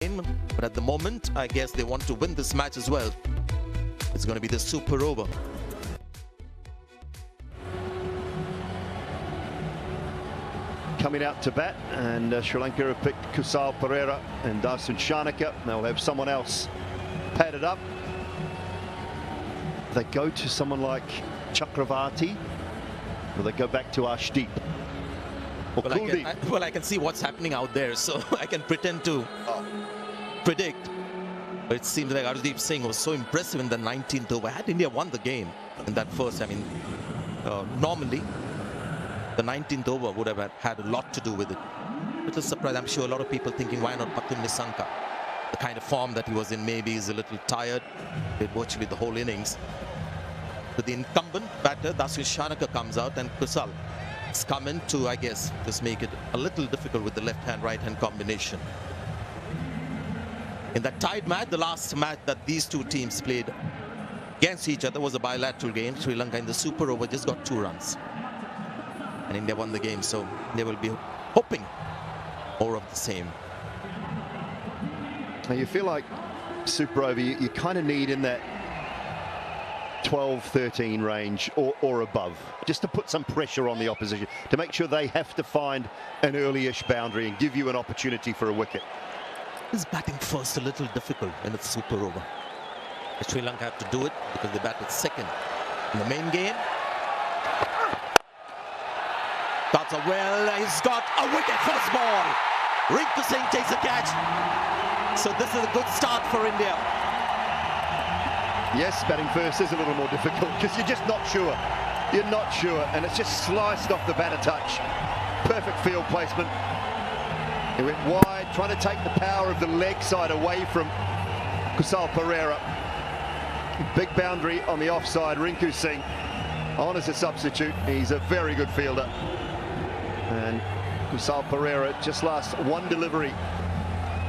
But at the moment, I guess they want to win this match as well. It's going to be the super over. Coming out to bat, and Sri Lanka have picked Kusal Perera and Darsun Shanaka. They'll have someone else padded up. They go to someone like Chakravarti, or they go back to Arshdeep. Well, I can see what's happening out there, so I can pretend to predict. But it seems like Arshdeep Singh was so impressive in the 19th over. Had India won the game in that first, I mean, normally the 19th over would have had a lot to do with it. Little surprise, I'm sure a lot of people thinking, why not Pathum Nissanka? The kind of form that he was in, maybe is a little tired. Did virtually the whole innings. But the incumbent batter, Darsun Shanaka, comes out, and Kusal has come in to, I guess, just make it a little difficult with the left-hand, right-hand combination. In that tied match, the last match that these two teams played against each other was a bilateral game. Sri Lanka in the super over just got 2 runs. And India won the game, so they will be hoping more of the same. Now you feel like super over, you kind of need in that 12-13 range or above, just to put some pressure on the opposition, to make sure they have to find an early-ish boundary and give you an opportunity for a wicket. Is batting first a little difficult when it's super over? Sri Lanka have to do it because they batted second in the main game. That's a well, he's got a wicket first ball. Rinku Singh takes a catch. So this is a good start for India. Yes, batting first is a little more difficult because you're just not sure. You're not sure, and it's just sliced off the batter touch. Perfect field placement. He went wide, trying to take the power of the leg side away from Kusal Perera. Big boundary on the offside. Rinku Singh on as a substitute. He's a very good fielder. And Kusal Perera just last one delivery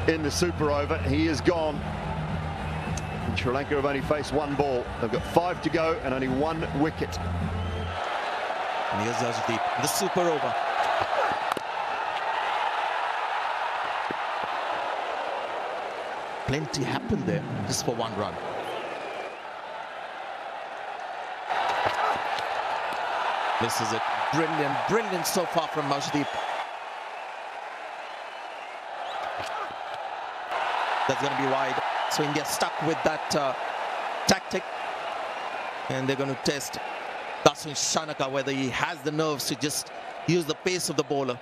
in the super over. He is gone. And Sri Lanka have only faced 1 ball. They've got 5 to go and only 1 wicket. And here's Arshdeep, the super over. Plenty happened there just for 1 run. This is it. Brilliant, brilliant so far from Arshdeep. That's going to be wide. So India stuck with that tactic. And they're going to test Darsun Shanaka whether he has the nerves to just use the pace of the bowler.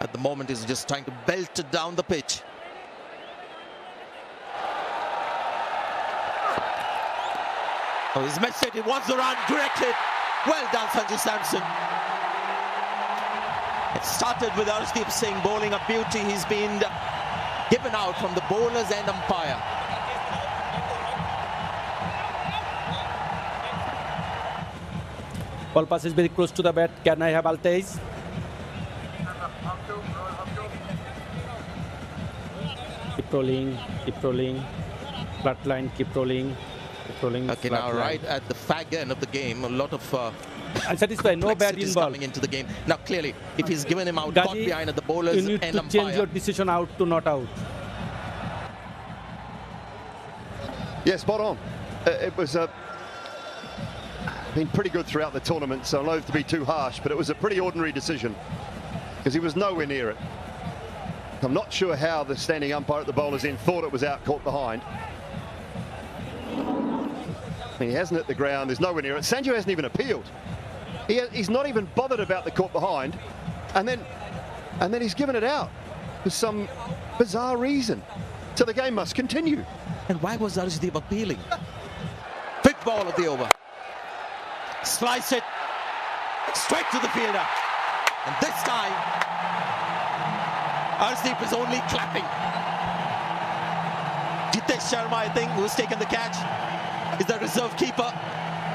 At the moment, he's just trying to belt it down the pitch. Oh, he's missed it. He wants the run. Direct hit. Well done, Sanju Samson. It started with Arshdeep Singh bowling a beauty. He's been given out from the bowlers and umpire. Ball pass is very close to the bat. Can I have Altaiz? Keep rolling. Flat line, keep rolling. Okay, now line. Right at the fag end of the game, a lot of unsatisfied, no bad in ball coming into the game. Now clearly, if he's given him out, caught behind at the bowlers you need and to umpire. change your decision out to not out. Yeah, spot on. It was been pretty good throughout the tournament, so I'm loath to be too harsh, but it was a pretty ordinary decision because he was nowhere near it. I'm not sure how the standing umpire at the bowler's end thought it was out, caught behind. He hasn't hit the ground, there's nowhere near it. Sanju hasn't even appealed. He's not even bothered about the caught behind, and then he's given it out for some bizarre reason. So the game must continue. And why was Arshdeep appealing? Big ball of the over. Slice it straight to the fielder. And this time, Arshdeep is only clapping. Jitesh Sharma, I think, who's taken the catch, is the reserve keeper.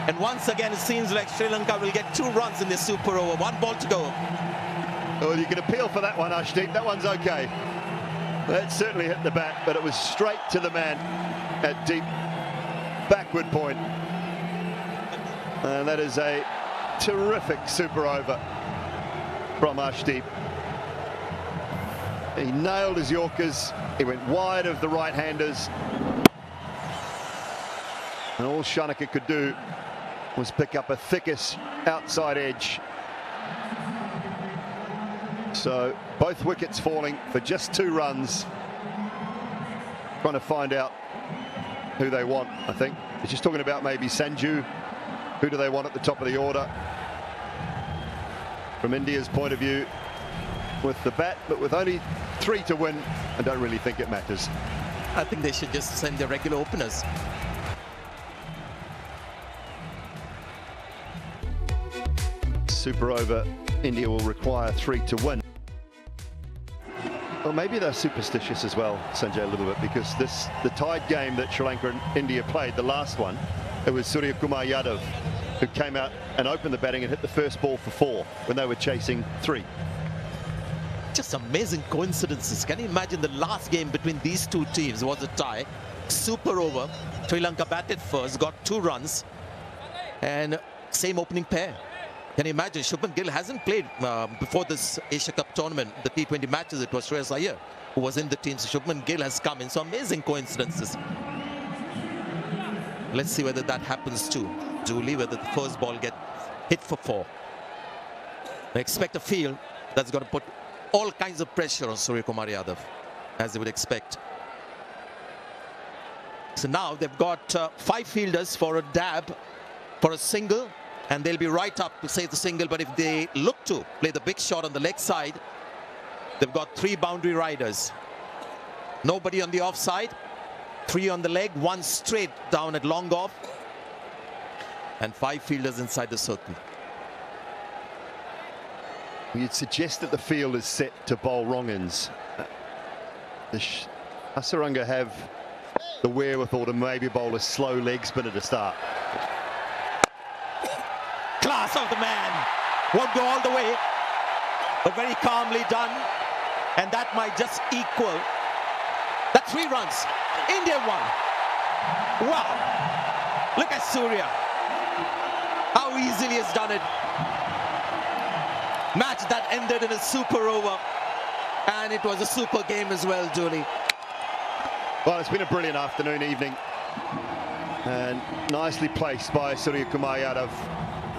And once again, it seems like Sri Lanka will get 2 runs in this super over. 1 ball to go. Oh, you can appeal for that one, Arshdeep. That one's okay. That certainly hit the bat, but it was straight to the man at deep backward point. And that is a terrific super over from Arshdeep. He nailed his Yorkers. He went wide of the right-handers. And all Shanaka could do was pick up a thickish outside edge. So both wickets falling for just 2 runs. Trying to find out who they want, I think. He's just talking about maybe Sanju. Who do they want at the top of the order? From India's point of view, with the bat, but with only 3 to win, I don't really think it matters. I think they should just send their regular openers. Super over, India will require 3 to win. Well, maybe they're superstitious as well, Sanjay, a little bit, because the tied game that Sri Lanka and India played, the last one, it was Surya Kumar Yadav who came out and opened the batting and hit the first ball for 4 when they were chasing 3. Just amazing coincidences. Can you imagine the last game between these 2 teams was a tie? Super over. Sri Lanka batted first, got 2 runs, and same opening pair. Can you imagine? Shubman Gill hasn't played before this Asia Cup tournament, the T20 matches. It was Shreyas Iyer who was in the team. So Shubman Gill has come in. So amazing coincidences. Let's see whether that happens to Julie, whether the first ball gets hit for 4. I expect a field that's going to put all kinds of pressure on Surya Kumar Yadav, as they would expect. So now they've got 5 fielders for a dab, for a single, and they'll be right up to save the single. But if they look to play the big shot on the leg side, they've got 3 boundary riders. Nobody on the offside, 3 on the leg, 1 straight down at long off, and 5 fielders inside the circle. You'd suggest that the field is set to bowl wrong-ins. Does Hasaranga have the wherewithal to maybe bowl a slow leg spinner to start? Class of the man. Won't go all the way, but very calmly done. And that might just equal that 3 runs. India won. Wow. Look at Surya. How easily he's done it. Match that ended in a super over. And it was a super game as well, Julie. Well, it's been a brilliant afternoon, evening. And nicely placed by Surya Kumar Yadav.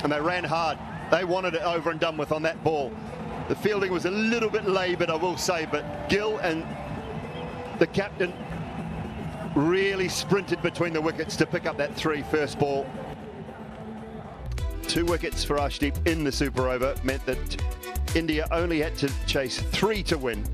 And they ran hard. They wanted it over and done with on that ball. The fielding was a little bit laboured, I will say, but Gill and the captain really sprinted between the wickets to pick up that 3 first ball. 2 wickets for Arshdeep in the super over meant that India only had to chase 3 to win.